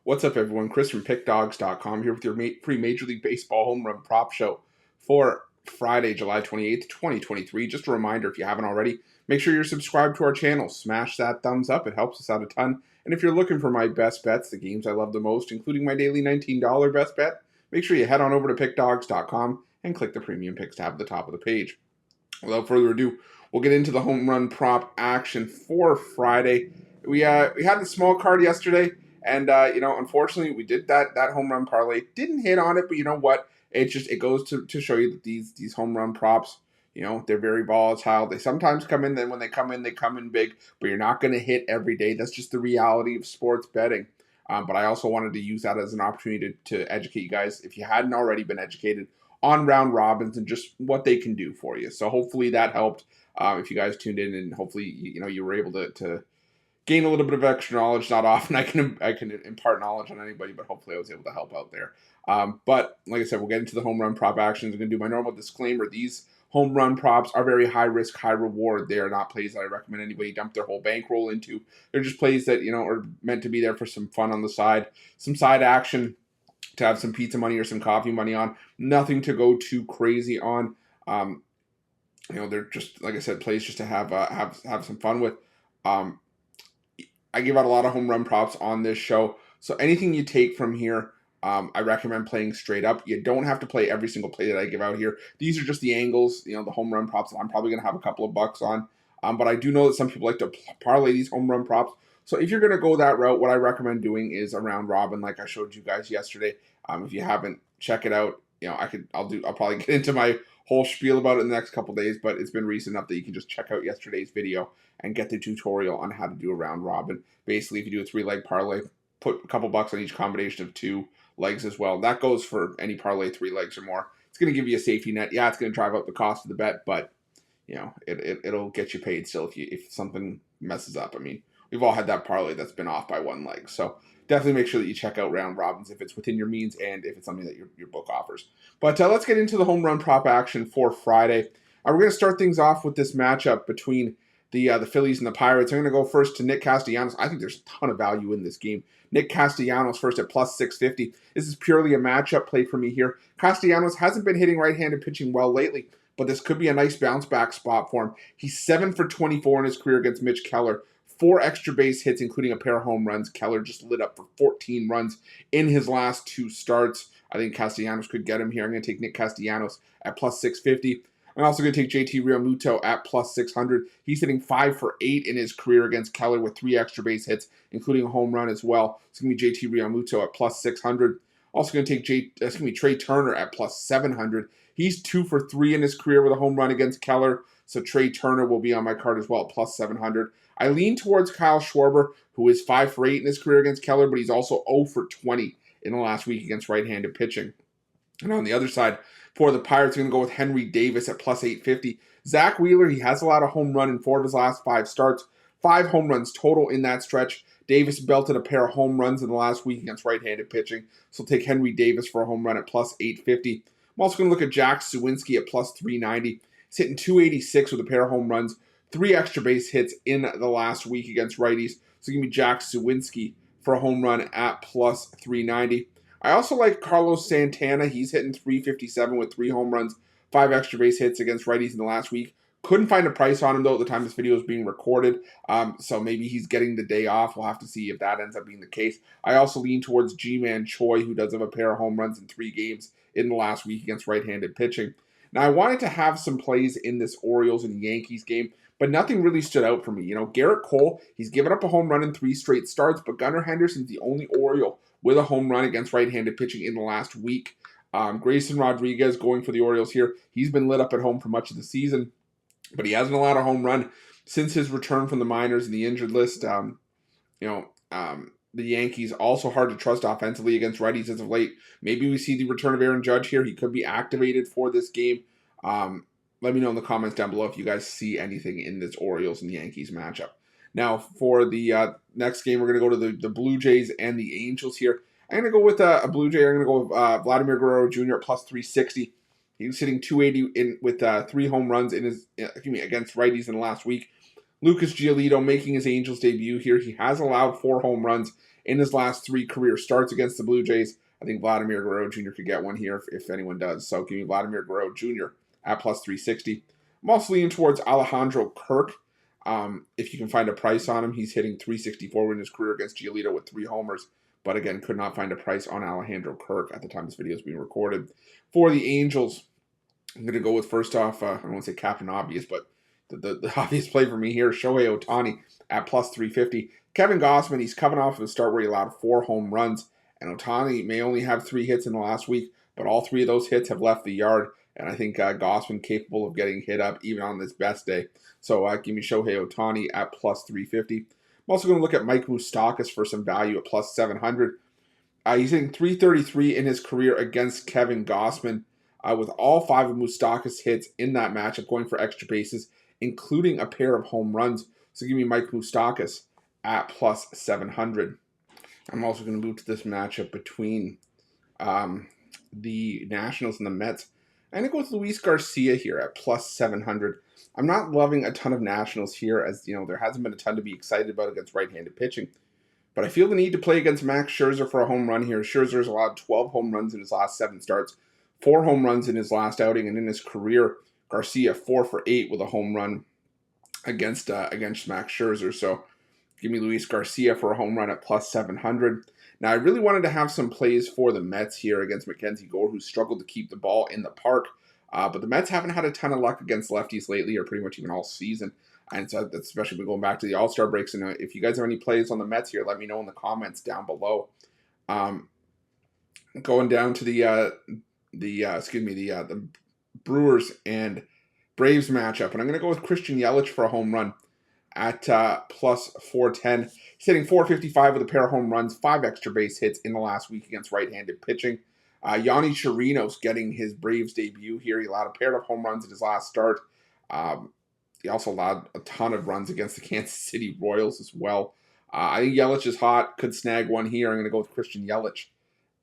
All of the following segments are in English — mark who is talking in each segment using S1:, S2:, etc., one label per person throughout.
S1: What's up, everyone? Chris from Pickdawgz.com here with your free Major League Baseball home run prop show for Friday, July 28th, 2023. Just a reminder, if you haven't already, make sure you're subscribed to our channel. Smash that thumbs up. It helps us out a ton. And if you're looking for my best bets, the games I love the most, including my daily $19 best bet, make sure you head on over to Pickdawgz.com and click the Premium Picks tab at the top of the page. Without further ado, we'll get into the home run prop action for Friday. We had the small card yesterday. And unfortunately, we did that home run parlay. Didn't hit on it, but you know what? It goes to show you that these home run props, they're very volatile. They sometimes come in. Then when they come in big. But you're not going to hit every day. That's just the reality of sports betting. But I also wanted to use that as an opportunity to educate you guys, if you hadn't already been educated, on round robins and just what they can do for you. So hopefully that helped. If you guys tuned in, and hopefully you were able to gain a little bit of extra knowledge. Not often I can impart knowledge on anybody, but hopefully I was able to help out there. But like I said, we'll get into the home run prop actions. I'm going to do my normal disclaimer. These home run props are very high risk, high reward. They are not plays that I recommend anybody dump their whole bankroll into. They're just plays that, are meant to be there for some fun on the side, some side action to have some pizza money or some coffee money on. Nothing to go too crazy on. They're just, like I said, plays just to have some fun with. I give out a lot of home run props on this show. So anything you take from here, I recommend playing straight up. You don't have to play every single play that I give out here. These are just the angles, the home run props that I'm probably going to have a couple of bucks on. But I do know that some people like to parlay these home run props. So if you're going to go that route, what I recommend doing is a round robin, like I showed you guys yesterday. If you haven't, check it out. I'll probably get into my whole spiel about it in the next couple days, but it's been recent enough that you can just check out yesterday's video and get the tutorial on how to do a round robin. Basically, if you do a 3-leg parlay, put a couple bucks on each combination of 2 legs as well. That goes for any parlay 3 legs or more. It's going to give you a safety net. Yeah, it's going to drive up the cost of the bet, but it'll get you paid still if something messes up. I mean, we've all had that parlay that's been off by 1 leg. So definitely make sure that you check out round robins if it's within your means and if it's something that your book offers. But let's get into the home run prop action for Friday. We're going to start things off with this matchup between the Phillies and the Pirates. I'm going to go first to Nick Castellanos. I think there's a ton of value in this game. Nick Castellanos first at plus 650. This is purely a matchup play for me here. Castellanos hasn't been hitting right-handed pitching well lately, but this could be a nice bounce-back spot for him. He's 7 for 24 in his career against Mitch Keller. 4 extra base hits, including a pair of home runs. Keller just lit up for 14 runs in his last 2 starts. I think Castellanos could get him here. I'm going to take Nick Castellanos at plus 650. I'm also going to take JT Realmuto at plus 600. He's hitting 5 for 8 in his career against Keller with 3 extra base hits, including a home run as well. It's going to be JT Realmuto at plus 600. Also going to take Trey Turner at plus 700. He's 2 for 3 in his career with a home run against Keller, so Trey Turner will be on my card as well at plus 700. I lean towards Kyle Schwarber, who is 5 for 8 in his career against Keller, but he's also 0 for 20 in the last week against right-handed pitching. And on the other side, for the Pirates, I'm going to go with Henry Davis at plus 850. Zach Wheeler, he has allowed a home run in 4 of his last 5 starts. 5 home runs total in that stretch. Davis belted a pair of home runs in the last week against right-handed pitching. So I'll take Henry Davis for a home run at plus 850. I'm also going to look at Jack Suwinski at plus 390. He's hitting 286 with a pair of home runs. 3 extra base hits in the last week against righties. So give me Jack Suwinski for a home run at plus 390. I also like Carlos Santana. He's hitting 357 with 3 home runs, 5 extra base hits against righties in the last week. Couldn't find a price on him, though, at the time this video is being recorded. So maybe he's getting the day off. We'll have to see if that ends up being the case. I also lean towards G-Man Choi, who does have a pair of home runs in 3 games in the last week against right-handed pitching. Now, I wanted to have some plays in this Orioles and Yankees game, but nothing really stood out for me. Garrett Cole, he's given up a home run in 3 straight starts, but Gunnar Henderson's the only Oriole with a home run against right-handed pitching in the last week. Grayson Rodriguez going for the Orioles here. He's been lit up at home for much of the season, but he hasn't allowed a home run since his return from the minors and the injured list. The Yankees also hard to trust offensively against righties as of late. Maybe we see the return of Aaron Judge here. He could be activated for this game. Let me know in the comments down below if you guys see anything in this Orioles and Yankees matchup. Now, for the next game, we're going to go to the Blue Jays and the Angels here. I'm going to go with a Blue Jay. I'm going to go with Vladimir Guerrero Jr. at plus 360. He was hitting 280 with 3 home runs against righties in the last week. Lucas Giolito making his Angels debut here. He has allowed 4 home runs in his last 3 career starts against the Blue Jays. I think Vladimir Guerrero Jr. could get one here if anyone does. So give me Vladimir Guerrero Jr. at plus 360. I'm also leaning towards Alejandro Kirk. If you can find a price on him, he's hitting 364 in his career against Giolito with 3 homers. But again, could not find a price on Alejandro Kirk at the time this video is being recorded. For the Angels, I'm going to go with, first off, I don't want to say Captain Obvious, but the obvious play for me here, Shohei Ohtani at plus 350. Kevin Gausman, he's coming off of a start where he allowed 4 home runs, and Ohtani may only have 3 hits in the last week, but all 3 of those hits have left the yard, and I think Gausman capable of getting hit up even on this best day. So give me Shohei Ohtani at plus 350. I'm also going to look at Mike Moustakas for some value at plus 700. He's hitting 333 in his career against Kevin Gausman, with all 5 of Moustakas' hits in that matchup going for extra bases, including a pair of home runs. So give me Mike Moustakas at plus 700. I'm also going to move to this matchup between the Nationals and the Mets. I'm going to go with Luis Garcia here at plus 700. I'm not loving a ton of Nationals here, as there hasn't been a ton to be excited about against right-handed pitching. But I feel the need to play against Max Scherzer for a home run here. Scherzer has allowed 12 home runs in his last 7 starts, 4 home runs in his last outing, and in his career, Garcia 4 for 8 with a home run against Max Scherzer. So give me Luis Garcia for a home run at plus 700. Now, I really wanted to have some plays for the Mets here against Mackenzie Gore, who struggled to keep the ball in the park. But the Mets haven't had a ton of luck against lefties lately, or pretty much even all season. And so that's especially going back to the All-Star breaks. And if you guys have any plays on the Mets here, let me know in the comments down below. Going down to the Brewers and Braves matchup, and I'm going to go with Christian Yelich for a home run at plus 410. He's hitting 455 with a pair of home runs, 5 extra base hits in the last week against right-handed pitching. Yonny Chirinos getting his Braves debut here. He allowed a pair of home runs in his last start. He also allowed a ton of runs against the Kansas City Royals as well. I think Yelich is hot. Could snag one here. I'm going to go with Christian Yelich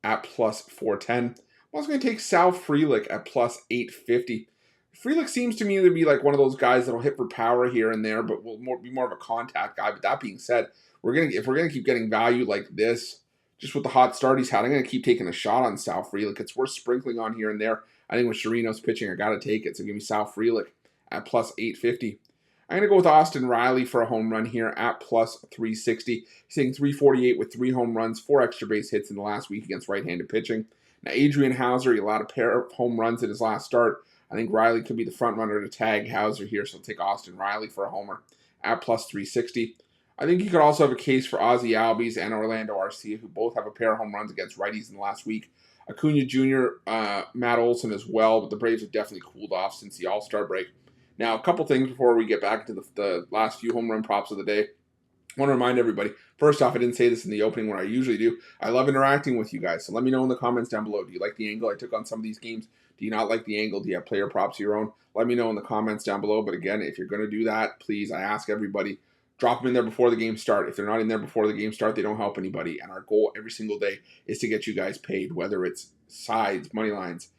S1: at plus 410. I'm also going to take Sal Frelick at plus 850. Frelick seems to me to be like one of those guys that'll hit for power here and there, but will be more of a contact guy. But that being said, if we're gonna keep getting value like this, just with the hot start he's had, I'm gonna keep taking a shot on Sal Frelick. It's worth sprinkling on here and there. I think with Chirinos pitching, I gotta take it. So give me Sal Frelick at plus 850. I'm gonna go with Austin Riley for a home run here at plus 360. He's hitting 348 with 3 home runs, 4 extra base hits in the last week against right-handed pitching. Now Adrian Hauser, he allowed a pair of home runs in his last start. I think Riley could be the front runner to tag Hauser here, so I'll take Austin Riley for a homer at plus 360. I think you could also have a case for Ozzie Albies and Orlando Arcia, who both have a pair of home runs against righties in the last week. Acuna Jr., Matt Olson as well, but the Braves have definitely cooled off since the All-Star break. Now, a couple things before we get back to the last few home run props of the day. I want to remind everybody, first off, I didn't say this in the opening when I usually do. I love interacting with you guys, so let me know in the comments down below. Do you like the angle I took on some of these games? Do you not like the angle? Do you have player props of your own? Let me know in the comments down below. But again, if you're going to do that, please, I ask everybody, drop them in there before the game start. If they're not in there before the game start, they don't help anybody. And our goal every single day is to get you guys paid, whether it's sides, money lines,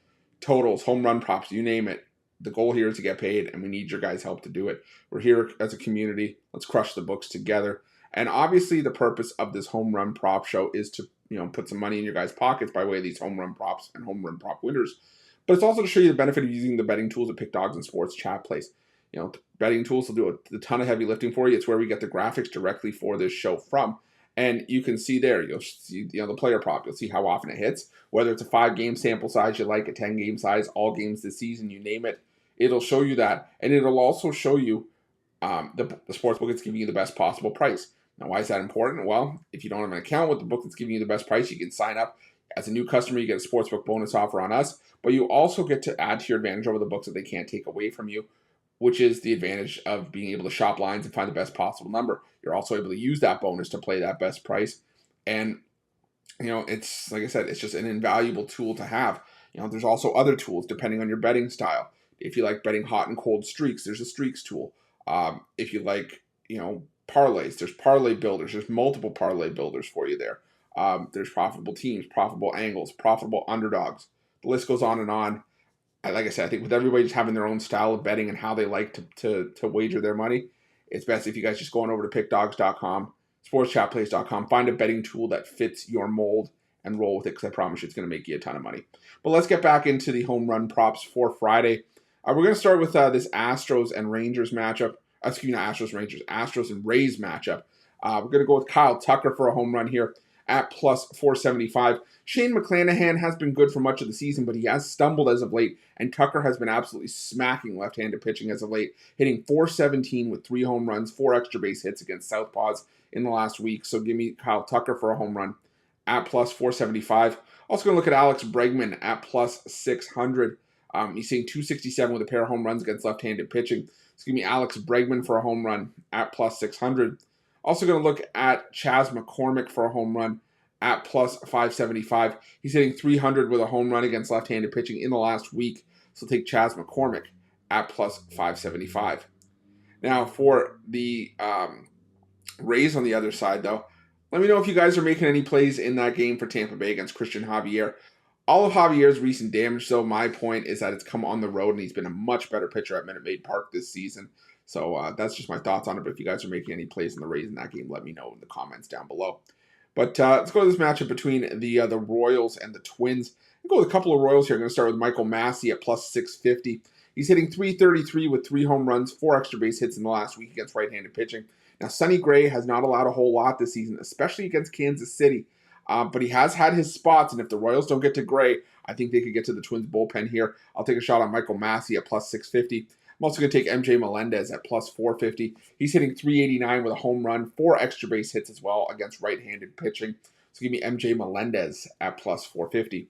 S1: totals, home run props, you name it. The goal here is to get paid, and we need your guys' help to do it. We're here as a community. Let's crush the books together. And obviously, the purpose of this home run prop show is to put some money in your guys' pockets by way of these home run props and home run prop winners. But it's also to show you the benefit of using the betting tools at Pickdawgz and Sports Chat Place. Betting tools will do a ton of heavy lifting for you. It's where we get the graphics directly for this show from. And you can see there, you'll see the player prop. You'll see how often it hits. Whether it's a 5-game sample size you like, a 10-game size, all games this season, you name it. It'll show you that. And it'll also show you the sportsbook that's giving you the best possible price. Now, why is that important? Well, if you don't have an account with the book that's giving you the best price, you can sign up. As a new customer, you get a sportsbook bonus offer on us, but you also get to add to your advantage over the books that they can't take away from you, which is the advantage of being able to shop lines and find the best possible number. You're also able to use that bonus to play that best price. And, it's, like I said, it's just an invaluable tool to have. There's also other tools depending on your betting style. If you like betting hot and cold streaks, there's a streaks tool. If you like, parlays, there's parlay builders. There's multiple parlay builders for you there. There's profitable teams, profitable angles, profitable underdogs. The list goes on and on. Like I said, I think with everybody just having their own style of betting and how they like to wager their money, it's best if you guys just go on over to pickdawgz.com, sportschatplays.com. Find a betting tool that fits your mold and roll with it, because I promise you it's going to make you a ton of money. But let's get back into the home run props for Friday. We're going to start with this Astros and Rangers matchup. Excuse me, not Astros and Rangers. Astros and Rays matchup. We're going to go with Kyle Tucker for a home run here at plus 475. Shane McClanahan has been good for much of the season, but he has stumbled as of late, and Tucker has been absolutely smacking left-handed pitching as of late, hitting 417 with 3 home runs, 4 extra base hits against Southpaws in the last week. So give me Kyle Tucker for a home run at plus 475. Also going to look at Alex Bregman at plus 600. He's seeing 267 with a pair of home runs against left-handed pitching. So give me Alex Bregman for a home run at plus 600. Also going to look at Chas McCormick for a home run at plus 575. He's hitting 300 with a home run against left-handed pitching in the last week. So take Chas McCormick at plus 575. Now for the Rays on the other side, though, let me know if you guys are making any plays in that game for Tampa Bay against Christian Javier. All of Javier's recent damage, though, my point is that it's come on the road, and he's been a much better pitcher at Minute Maid Park this season. So that's just my thoughts on it. But if you guys are making any plays in the Rays in that game, let me know in the comments down below. But let's go to this matchup between the Royals and the Twins. I'll go with a couple of Royals here. I'm going to start with Michael Massey at plus 650. He's hitting 333 with 3 home runs, 4 extra base hits in the last week against right-handed pitching. Now, Sonny Gray has not allowed a whole lot this season, especially against Kansas City. But he has had his spots, and if the Royals don't get to Gray, I think they could get to the Twins bullpen here. I'll take a shot on Michael Massey at plus 650. I'm also going to take MJ Melendez at plus 450. He's hitting 389 with a home run, 4 extra base hits as well against right-handed pitching. So give me MJ Melendez at plus 450.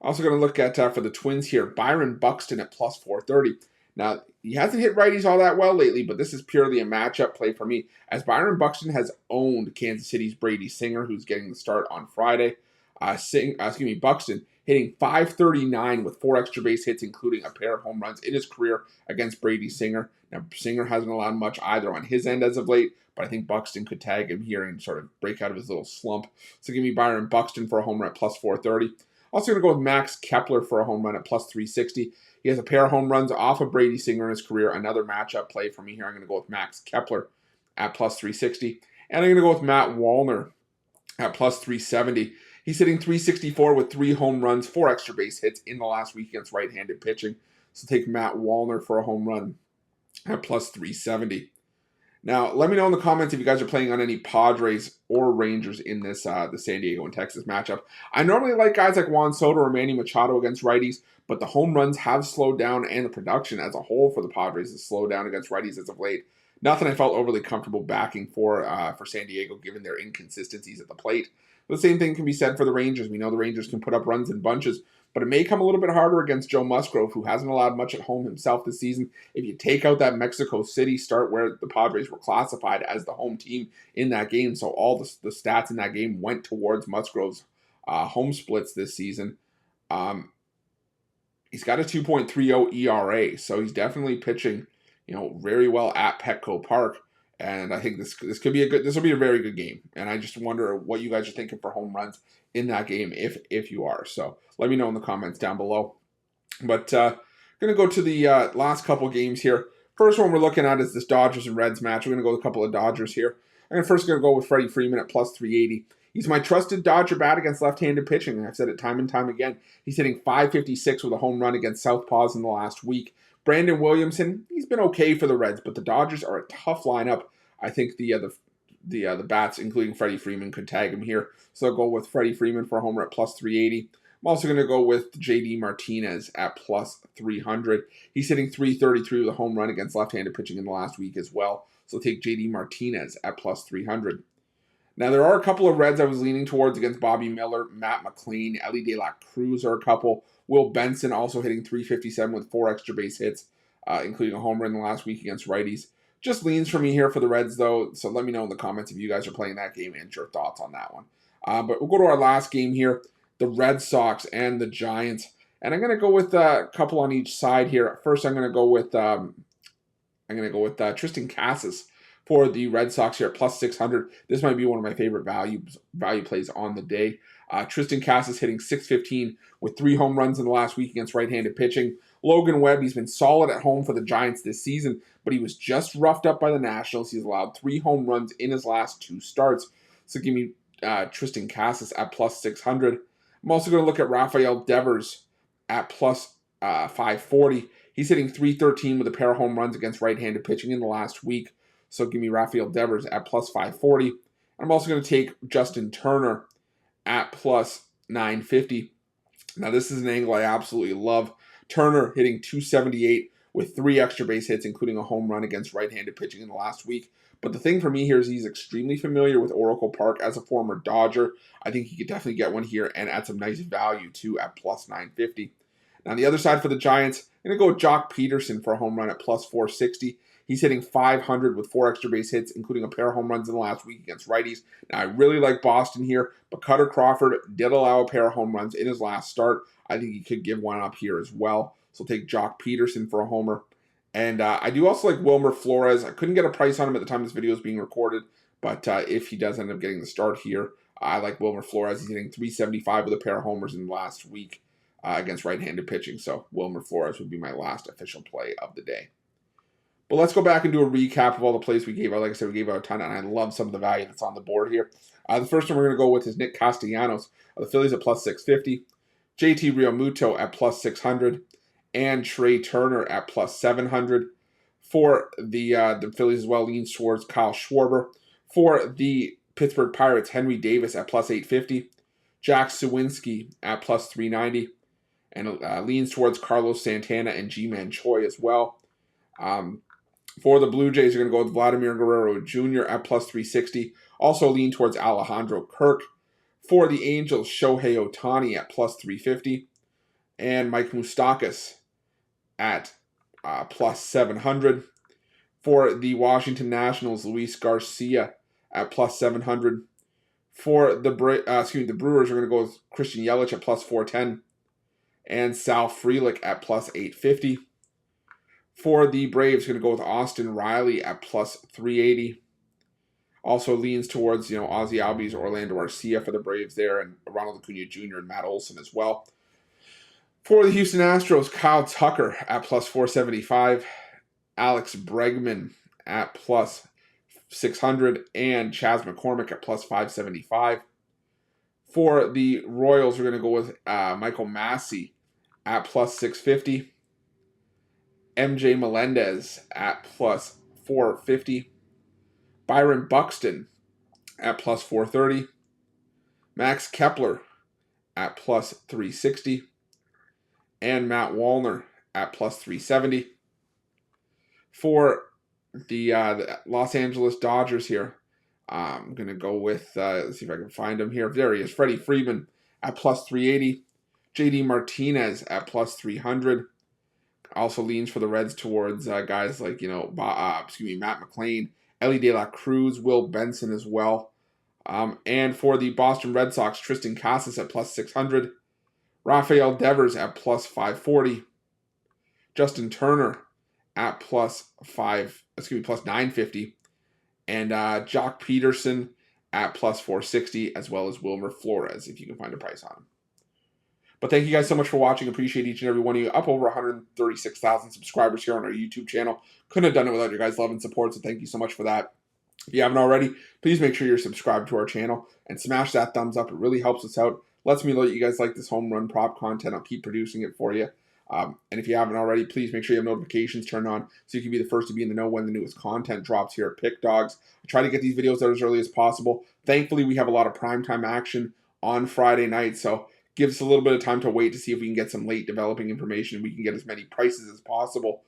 S1: Also going to look at, for the Twins here, Byron Buxton at plus 430. Now, he hasn't hit righties all that well lately, but this is purely a matchup play for me, as Byron Buxton has owned Kansas City's Brady Singer, who's getting the start on Friday. Buxton hitting 539 with 4 extra base hits, including a pair of home runs in his career against Brady Singer. Now, Singer hasn't allowed much either on his end as of late, but I think Buxton could tag him here and sort of break out of his little slump. So give me Byron Buxton for a home run at plus 430. Also going to go with Max Kepler for a home run at plus 360. He has a pair of home runs off of Brady Singer in his career. Another matchup play for me here. I'm going to go with Max Kepler at plus 360. And I'm going to go with Matt Wallner at plus 370. He's hitting 364 with 3 home runs, 4 extra base hits in the last week against right-handed pitching. So take Matt Wallner for a home run at plus 370. Now, let me know in the comments if you guys are playing on any Padres or Rangers in this the San Diego and Texas matchup. I normally like guys like Juan Soto or Manny Machado against righties, but the home runs have slowed down, and the production as a whole for the Padres has slowed down against righties as of late. Nothing I felt overly comfortable backing for San Diego, given their inconsistencies at the plate. The same thing can be said for the Rangers. We know the Rangers can put up runs in bunches, but it may come a little bit harder against Joe Musgrove, who hasn't allowed much at home himself this season. If you take out that Mexico City start where the Padres were classified as the home team in that game, so all the stats in that game went towards Musgrove's home splits this season. He's got a 2.30 ERA, so he's definitely pitching, very well at Petco Park. And I think this will be a very good game. And I just wonder what you guys are thinking for home runs in that game, if you are. So let me know in the comments down below. But going to go to the last couple games here. First one we're looking at is this Dodgers and Reds match. We're going to go with a couple of Dodgers here. I'm first going to go with Freddie Freeman at plus 380. He's my trusted Dodger bat against left-handed pitching, and I've said it time and time again. He's hitting 556 with a home run against Southpaws in the last week. Brandon Williamson, he's been okay for the Reds, but the Dodgers are a tough lineup. I think the bats, including Freddie Freeman, could tag him here. So I'll go with Freddie Freeman for a homer at plus 380. I'm also going to go with JD Martinez at plus 300. He's hitting 333 with a home run against left-handed pitching in the last week as well. So take JD Martinez at plus 300. Now, there are a couple of Reds I was leaning towards against Bobby Miller, Matt McLean, Ellie De La Cruz are a couple. Will Benson also hitting 357 with 4 extra base hits, including a home run in the last week against righties. Just leans for me here for the Reds, though, so let me know in the comments if you guys are playing that game and your thoughts on that one. But we'll go to our last game here, the Red Sox and the Giants. And I'm going to go with a couple on each side here. First, I'm going to go with Tristan Casas For the Red Sox here, plus 600. This might be one of my favorite value plays on the day. Tristan Casas hitting 615 with 3 home runs in the last week against right-handed pitching. Logan Webb, he's been solid at home for the Giants this season, but he was just roughed up by the Nationals. He's allowed 3 home runs in his last 2 starts. So give me Tristan Casas at plus 600. I'm also going to look at Rafael Devers at plus 540. He's hitting 313 with a pair of home runs against right-handed pitching in the last week. So give me Rafael Devers at plus 540. I'm also going to take Justin Turner at plus 950. Now, this is an angle I absolutely love. Turner hitting 278 with 3 extra base hits, including a home run against right-handed pitching in the last week. But the thing for me here is he's extremely familiar with Oracle Park as a former Dodger. I think he could definitely get one here and add some nice value, too, at plus 950. Now, on the other side for the Giants, I'm going to go with Jock Peterson for a home run at plus 460. He's hitting 500 with 4 extra base hits, including a pair of home runs in the last week against righties. Now, I really like Boston here, but Cutter Crawford did allow a pair of home runs in his last start. I think he could give one up here as well. So take Jock Peterson for a homer. And I do also like Wilmer Flores. I couldn't get a price on him at the time this video is being recorded, but if he does end up getting the start here, I like Wilmer Flores. He's hitting 375 with a pair of homers in the last week against right-handed pitching. So Wilmer Flores would be my last official play of the day. But let's go back and do a recap of all the plays we gave out. Like I said, we gave out a ton, and I love some of the value that's on the board here. The first one we're going to go with is Nick Castellanos of the Phillies at plus 650, JT Realmuto at plus 600, and Trey Turner at plus 700. For the Phillies as well, leans towards Kyle Schwarber. For the Pittsburgh Pirates, Henry Davis at plus 850, Jack Suwinski at plus 390, and leans towards Carlos Santana and G-Man Choi as well. For the Blue Jays, you're going to go with Vladimir Guerrero Jr. at plus 360. Also lean towards Alejandro Kirk. For the Angels, Shohei Ohtani at plus 350. And Mike Moustakas at plus 700. For the Washington Nationals, Luis Garcia at plus 700. For the Brewers, we're going to go with Christian Yelich at plus 410. And Sal Frelick at plus 850. For the Braves, going to go with Austin Riley at plus 380. Also leans towards, Ozzie Albies or Orlando Arcia for the Braves there, and Ronald Acuna Jr. and Matt Olson as well. For the Houston Astros, Kyle Tucker at plus 475. Alex Bregman at plus 600. And Chas McCormick at plus 575. For the Royals, we're going to go with Michael Massey at plus 650. MJ Melendez at plus 450. Byron Buxton at plus 430. Max Kepler at plus 360. And Matt Wallner at plus 370. For the Los Angeles Dodgers here, I'm going to go with, let's see if I can find him here. There he is, Freddie Freeman at plus 380. JD Martinez at plus 300. Also leans for the Reds towards guys like, Matt McClain, Ellie De La Cruz, Will Benson as well. And for the Boston Red Sox, Tristan Casas at plus 600. Rafael Devers at plus 540. Justin Turner at plus 950. And Jock Peterson at plus 460, as well as Wilmer Flores, if you can find a price on him. But thank you guys so much for watching. Appreciate each and every one of you. Up over 136,000 subscribers here on our YouTube channel. Couldn't have done it without your guys' love and support, so thank you so much for that. If you haven't already, please make sure you're subscribed to our channel and smash that thumbs up. It really helps us out. Lets me know that you guys like this home run prop content. I'll keep producing it for you. And if you haven't already, please make sure you have notifications turned on so you can be the first to be in the know when the newest content drops here at Pickdawgz. I try to get these videos out as early as possible. Thankfully, we have a lot of primetime action on Friday night, so give us a little bit of time to wait to see if we can get some late developing information. We can get as many prices as possible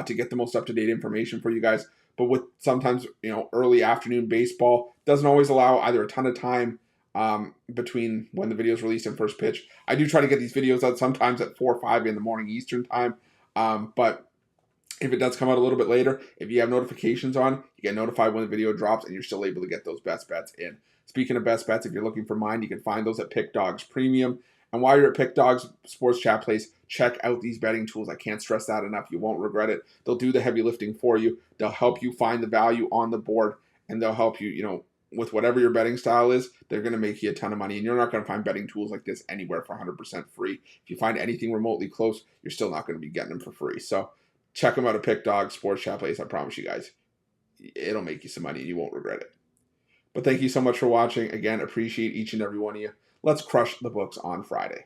S1: to get the most up-to-date information for you guys. But with sometimes, early afternoon baseball doesn't always allow either a ton of time between when the video is released and first pitch. I do try to get these videos out sometimes at 4 or 5 in the morning Eastern time. But if it does come out a little bit later, if you have notifications on, you get notified when the video drops and you're still able to get those best bets in. Speaking of best bets, if you're looking for mine, you can find those at Pickdawgz Premium. And while you're at Pickdawgz Sports Chat Place, check out these betting tools. I can't stress that enough. You won't regret it. They'll do the heavy lifting for you. They'll help you find the value on the board, and they'll help you, with whatever your betting style is. They're going to make you a ton of money, and you're not going to find betting tools like this anywhere for 100% free. If you find anything remotely close, you're still not going to be getting them for free. So check them out at Pickdawgz Sports Chat Place. I promise you guys, it'll make you some money, and you won't regret it. But thank you so much for watching. Again, appreciate each and every one of you. Let's crush the books on Friday.